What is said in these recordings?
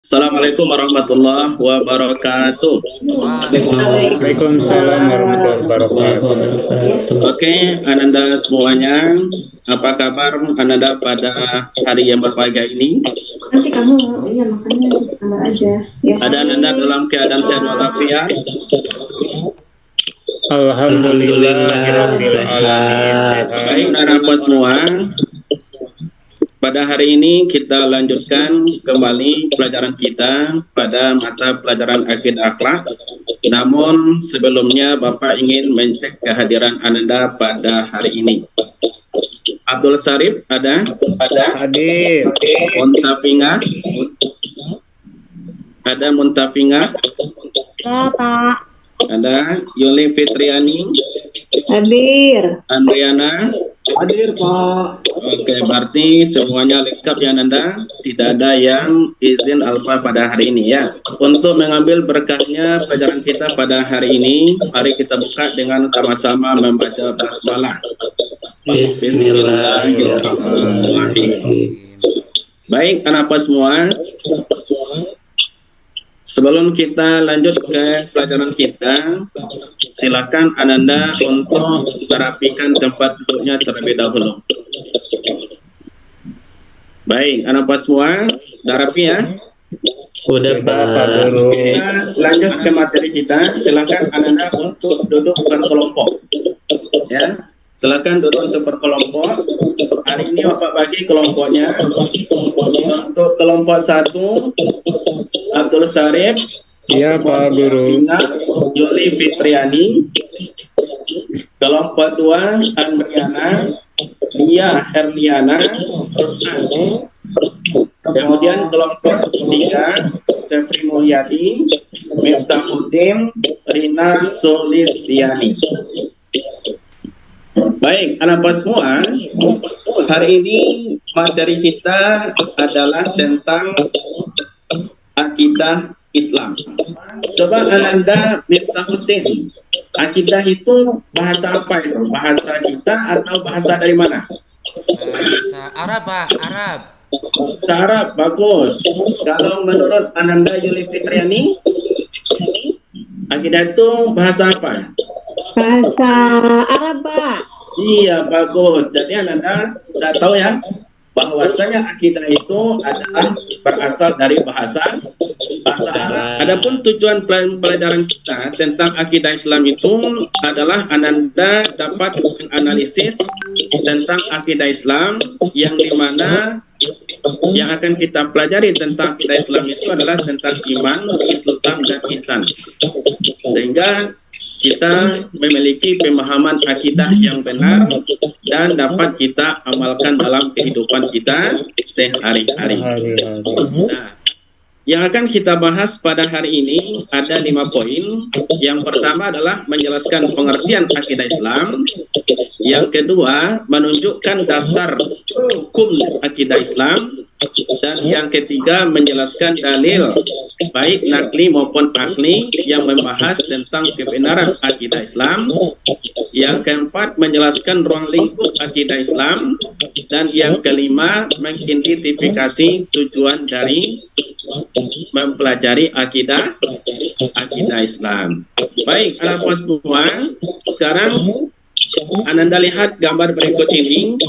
Assalamualaikum warahmatullahi wabarakatuh. Waalaikumsalam warahmatullahi wabarakatuh. Oke, Ananda semuanya, apa kabar Ananda pada hari yang berbahagia ini? Nanti kamu makannya di kamar aja. Ya. Ada Ananda dalam keadaan sehat walafiat? Alhamdulillah Baik, Ananda semua. Pada hari ini kita lanjutkan kembali pelajaran kita pada mata pelajaran akidah akhlak. Namun sebelumnya Bapak ingin mencek kehadiran Ananda pada hari ini. Abdul Sarif ada? Hadir. Muntafinga? Ada Muntafinga? Ya, Pak. Ada Yuli Fitriani? Hadir. Andriana? Hadir, Pak. Oke, berarti semuanya lengkap ya Nanda. Tidak ada yang izin alfa pada hari ini ya. Untuk mengambil berkahnya pelajaran kita pada hari ini, mari kita buka dengan sama-sama membaca basmalah. Bismillahirrahmanirrahim. Baik, anak semua. Sebelum kita lanjut ke pelajaran kita, silakan Ananda untuk merapikan tempat duduknya terlebih dahulu. Baik, anak semua, dah rapi ya? Sudah, Pak. Kita lanjut ke materi kita. Silakan Ananda untuk duduk berkelompok. Ya, silakan duduk untuk berkelompok. Hari ini Bapak bagi kelompoknya. Untuk kelompok 1, Abdul Sarif, Ya Pak Guru. Yuli Fitriani. Kelompok 2, Andriana, Lia Herliana, Ruslan. Kemudian kelompok 3, Sefri Mulyadi, Miftahuddin, Rina Solistiani. Baik, anak semua, hari ini materi kita adalah tentang akidah Islam. Coba Ananda Miftahuddin, akidah itu bahasa apa itu? Bahasa kita atau bahasa dari mana? Bahasa Arab, Pak. Arab. Bahasa Arab, bagus. Kalau menurut Ananda Yuli Fitriani, akidah itu bahasa apa? Bahasa Arab, Pak. Iya, bagus. Jadi Ananda sudah tahu ya, bahwasanya akidah itu adalah berasal dari bahasa Arab. Adapun tujuan pelajaran kita tentang akidah Islam itu adalah Ananda dapat menganalisis tentang akidah Islam yang dimana yang akan kita pelajari tentang akidah Islam itu adalah tentang iman, Islam, dan ihsan. Sehingga kita memiliki pemahaman akidah yang benar dan dapat kita amalkan dalam kehidupan kita sehari-hari. Nah, yang akan kita bahas pada hari ini ada 5 poin. Yang pertama adalah menjelaskan pengertian akidah Islam. Yang kedua, menunjukkan dasar hukum akidah Islam. Dan yang ketiga, menjelaskan dalil baik nakli maupun akli yang membahas tentang kebenaran akidah Islam. Yang keempat, menjelaskan ruang lingkup akidah Islam. Dan yang kelima, mengidentifikasi tujuan dari mempelajari akidah Islam. Baik, anak semua, sekarang Ananda lihat gambar berikut ini.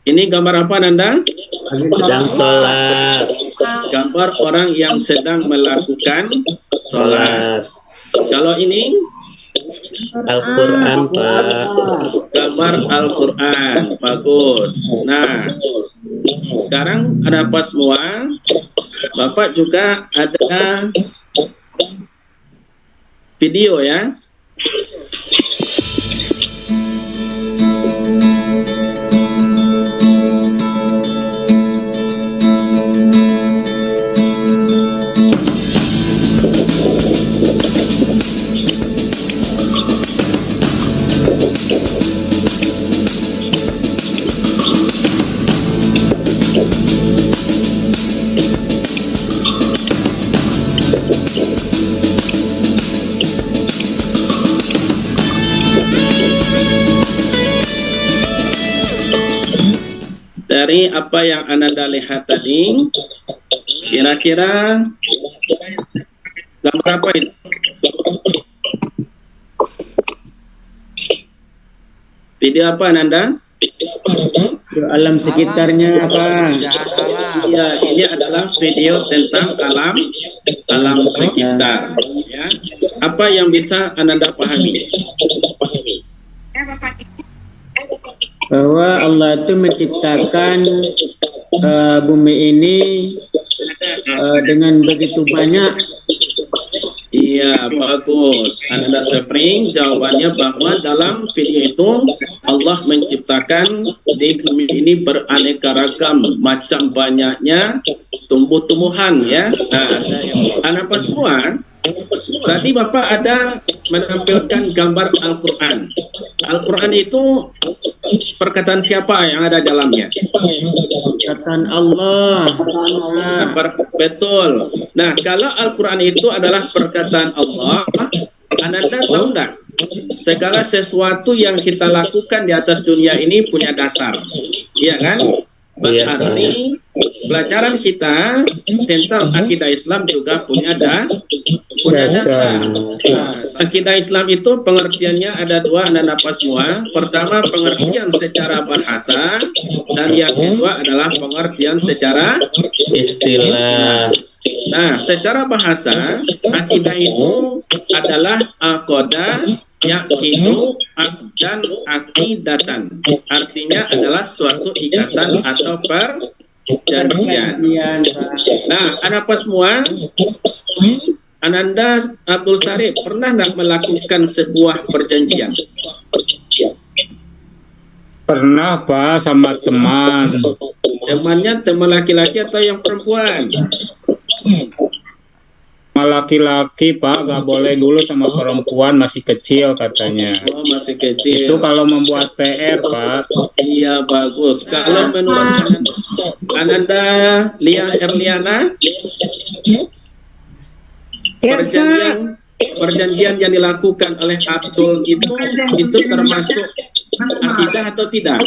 Ini gambar apa Ananda? Sedang sholat. Gambar orang yang sedang melakukan sholat. Kalau ini Al-Quran, Pak. gambar Al-Quran, bagus. Nah, sekarang ada apa semua? Bapak juga ada video ya. Dari apa yang Ananda lihat tadi, Kira-kira gambar apa itu? Video apa Nanda? Alam sekitarnya apa? Keindahan alam. Ya, ini adalah video tentang alam sekitar. Ya. Apa yang bisa Ananda pahami? Bahwa Allah itu menciptakan bumi ini dengan begitu banyak. Iya, bagus. Ananda Spring jawabannya bahwa dalam video itu Allah menciptakan di bumi ini beraneka ragam, macam banyaknya tumbuh-tumbuhan ya. Nah, anak semua, tadi Bapak ada menampilkan gambar Al-Quran. Al-Quran itu perkataan siapa yang ada dalamnya? Perkataan Allah. Betul. Nah, kalau Al-Quran itu adalah perkataan Allah, Ananda tahu enggak? Segala sesuatu yang kita lakukan di atas dunia ini punya dasar. Iya kan? Berarti pelajaran kita tentang akidah Islam juga punya dasar. Nah, akidah Islam itu pengertiannya ada dua, Anda apa semua. Pertama pengertian secara bahasa, dan yang kedua adalah pengertian secara Istilah. Nah, secara bahasa, akidah itu adalah aqoda, yakinu dan akidatan. Artinya adalah suatu ikatan atau perjanjian. Nah, apa semua? Ananda Abdul Sarif pernah nggak melakukan sebuah perjanjian? Pernah Pak sama teman. Temannya teman laki-laki atau yang perempuan? Sama laki-laki Pak, gak boleh dulu sama perempuan, masih kecil katanya. Oh, masih kecil. Itu kalau membuat PR Pak. Iya, bagus. Kalau menurut Ananda Lia Erliana, perjanjian yang dilakukan oleh Abdul itu termasuk akidah atau tidak?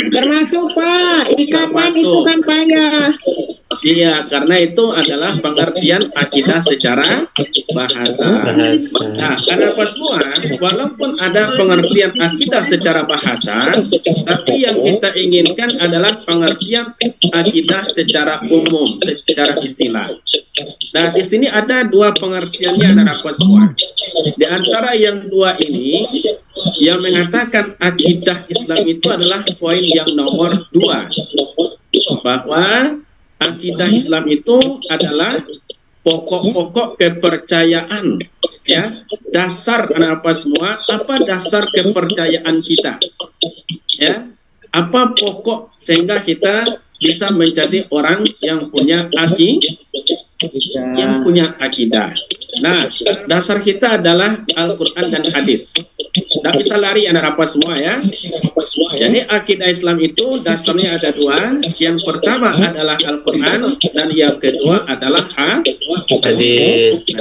Termasuk Pak, ikatan Termasuk. itu kan payah. Iya, karena itu adalah pengertian akidah secara bahasa. Nah, kenapa semua? Walaupun ada pengertian akidah secara bahasa, tapi yang kita inginkan adalah pengertian akidah secara umum, secara istilah. Nah, di sini ada dua pengertiannya, kenapa semua? Di antara yang dua ini, yang mengatakan akidah Islam itu adalah poin yang nomor 2, bahwa akidah Islam itu adalah pokok-pokok kepercayaan, ya, dasar apa semua, apa dasar kepercayaan kita, ya, apa pokok sehingga kita bisa menjadi orang yang punya akidah. Nah, dasar kita adalah Al-Quran dan hadis. Tidak bisa lari anak apa semua ya. Jadi akidah Islam itu dasarnya ada dua. Yang pertama adalah Al-Quran dan yang kedua adalah hadis.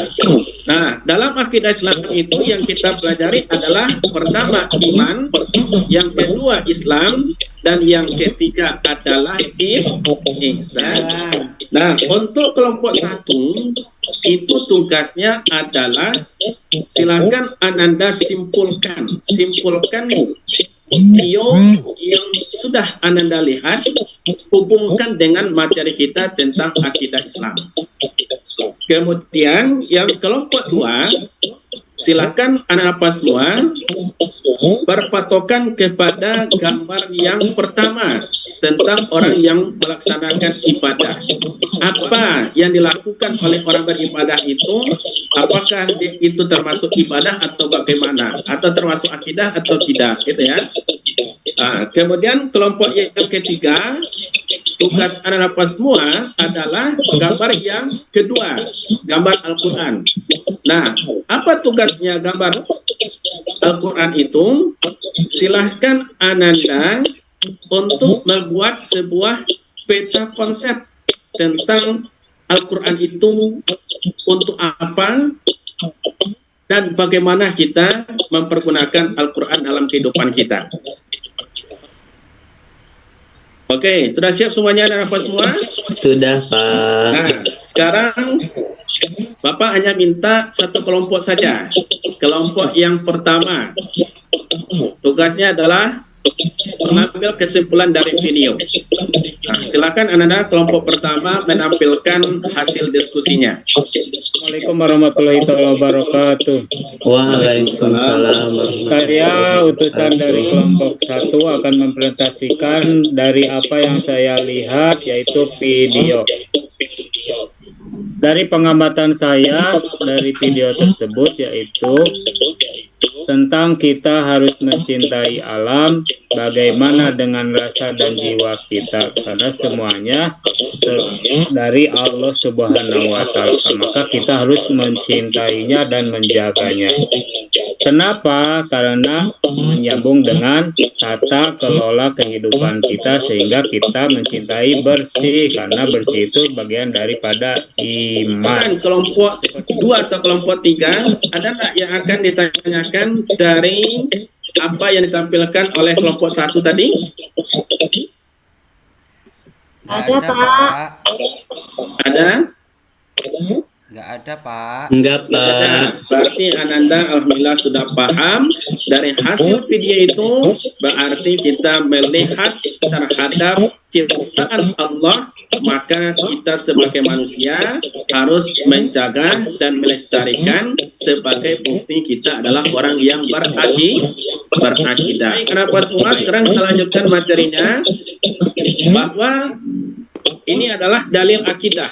Nah, dalam akidah Islam itu yang kita pelajari adalah pertama iman, yang kedua Islam, dan yang ketiga adalah ihsan. Nah, untuk kelompok 1 itu tugasnya adalah silakan Ananda simpulkan video yang sudah Ananda lihat, hubungkan dengan materi kita tentang akidah Islam. Kemudian yang kelompok 2, silakan anak semua berpatokan kepada gambar yang pertama tentang orang yang melaksanakan ibadah. Apa yang dilakukan oleh orang beribadah itu, apakah itu termasuk ibadah atau bagaimana, atau termasuk akidah atau tidak, gitu ya. Nah, kemudian kelompok yang ketiga, tugas anak semua adalah gambar yang kedua, gambar Al-Quran. Nah, apa tugasnya gambar Al-Quran itu? Silahkan Ananda untuk membuat sebuah peta konsep tentang Al-Quran itu untuk apa dan bagaimana kita mempergunakan Al-Quran dalam kehidupan kita. Oke, sudah siap semuanya dan apa semua? Sudah, Pak. Nah, sekarang Bapak hanya minta satu kelompok saja. Kelompok yang pertama, tugasnya adalah mengambil kesimpulan dari video. Nah, silakan Anda kelompok pertama menampilkan hasil diskusinya. Assalamualaikum warahmatullahi wabarakatuh. Waalaikumsalam. Saya utusan dari kelompok 1 akan mempresentasikan dari apa yang saya lihat, yaitu video. Dari pengamatan saya dari video tersebut, yaitu tentang kita harus mencintai alam, bagaimana dengan rasa dan jiwa kita, karena semuanya dari Allah Subhanahu wa Ta'ala, maka kita harus mencintainya dan menjaganya. Kenapa? Karena menyambung dengan tata kelola kehidupan kita, sehingga kita mencintai bersih, karena bersih itu bagian daripada iman. Kelompok 2 atau kelompok 3, ada nggak yang akan ditanyakan dari apa yang ditampilkan oleh kelompok 1 tadi? Ada, Pak. Ada? Nggak ada, Pak. Enggak, Pak. Berarti Ananda alhamdulillah sudah paham dari hasil video itu, berarti kita melihat terhadap ciptaan Allah, maka kita sebagai manusia harus menjaga dan melestarikan sebagai bukti kita adalah orang yang berakidah. Kenapa semua? Sekarang kita lanjutkan materinya, bahwa ini adalah dalil akidah.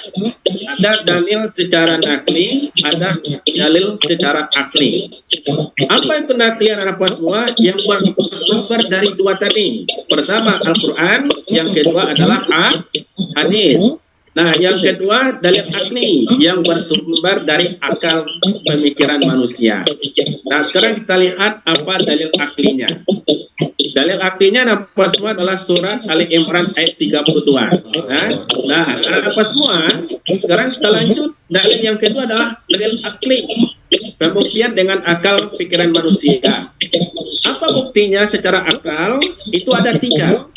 Ada dalil secara nakli, ada dalil secara akli. Apa itu nakli dan apa semua? Yang bersumber dari 2 tadi. Pertama Al-Quran, yang kedua adalah hadis. Nah, yang kedua dalil akli yang bersumber dari akal pemikiran manusia. Nah, sekarang kita lihat apa dalil aklinya. Dalil aklinya apa semua adalah surat Ali Imran ayat 32. Nah, apa semua? Sekarang kita lanjut. Dalil yang kedua adalah dalil akli, pembuktian dengan akal pikiran manusia. Apa buktinya secara akal? Itu ada 3.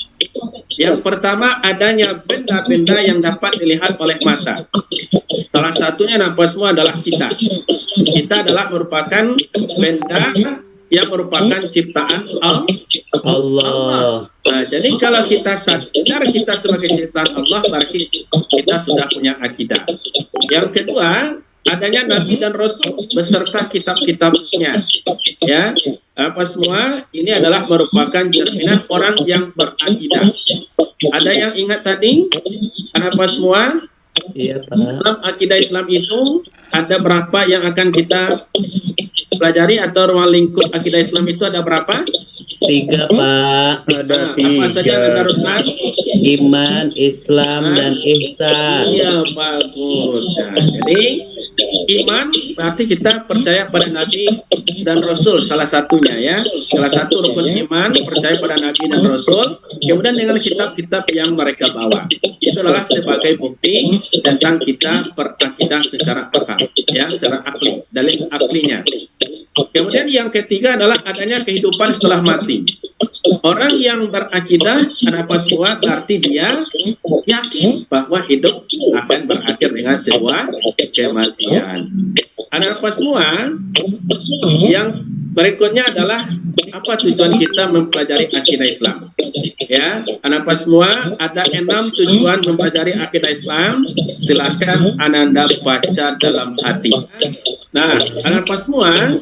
Yang pertama, adanya benda-benda yang dapat dilihat oleh mata. Salah satunya apa semua adalah kita. Kita adalah merupakan benda yang merupakan ciptaan Allah. Nah, jadi kalau kita sadar kita sebagai ciptaan Allah, berarti kita sudah punya akidah. Yang kedua, adanya Nabi dan Rasul beserta kitab-kitabnya. Ya, apa semua ini adalah merupakan cerminan orang yang berakidah. Ada yang ingat tadi? Apa semua? Iya, Pak. Dalam akidah Islam itu ada berapa yang akan kita pelajari, atau ruang lingkup akidah Islam itu ada berapa? 3, Pak. Ada Apa saja 3. Anda Ruslan? Iman, Islam, dan ihsan. Iya, bagus. Nah, jadi iman berarti kita percaya pada Nabi dan Rasul, salah satunya ya. Salah satu rukun iman, percaya pada Nabi dan Rasul. Kemudian dengan kitab-kitab yang mereka bawa. Itu adalah sebagai bukti tentang kita berakidah secara akal, ya, secara akli, dalil aklinya. Kemudian yang ketiga adalah adanya kehidupan setelah mati. Orang yang berakidah apa semua berarti dia yakin bahwa hidup akan berakhir dengan sebuah kematian. Ada apa semua? Yang berikutnya adalah apa tujuan kita mempelajari akidah Islam? Ya, apa semua? Ada 6 tujuan mempelajari akidah Islam. Silakan Ananda baca dalam hati. Nah, apa semua?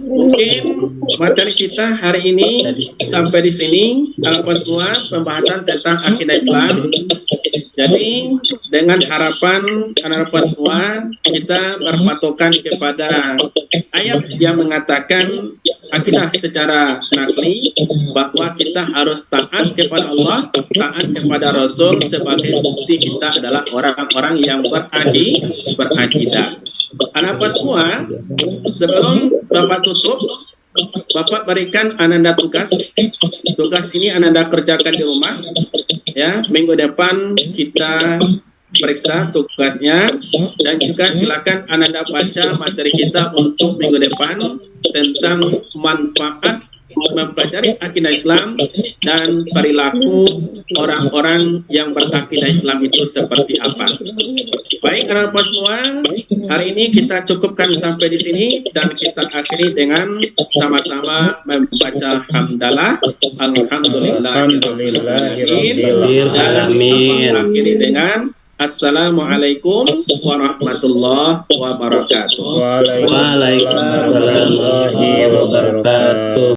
Mungkin materi kita hari ini sampai di sini. Apa semua pembahasan tentang akidah Islam. Jadi dengan harapan apa semua kita berpatokan kepada ayat yang mengatakan akidah secara nakli, bahwa kita harus taat kepada Allah, taat kepada Rasul sebagai bukti kita adalah orang-orang yang berakidah. Apa semua? Sebelum Bapak tutup, Bapak berikan Ananda tugas. Tugas ini Ananda kerjakan di rumah. Ya, minggu depan kita periksa tugasnya, dan juga silakan Ananda baca materi kita untuk minggu depan tentang manfaat mempelajari akidah Islam dan perilaku orang-orang yang berakidah Islam itu seperti apa. Baik, anak-anak semua, hari ini kita cukupkan sampai di sini dan kita akhiri dengan sama-sama membaca hamdalah. Alhamdulillahirabbil alamin. Dan akhiri dengan Assalamualaikum warahmatullahi wabarakatuh. Waalaikumsalam warahmatullahi wabarakatuh.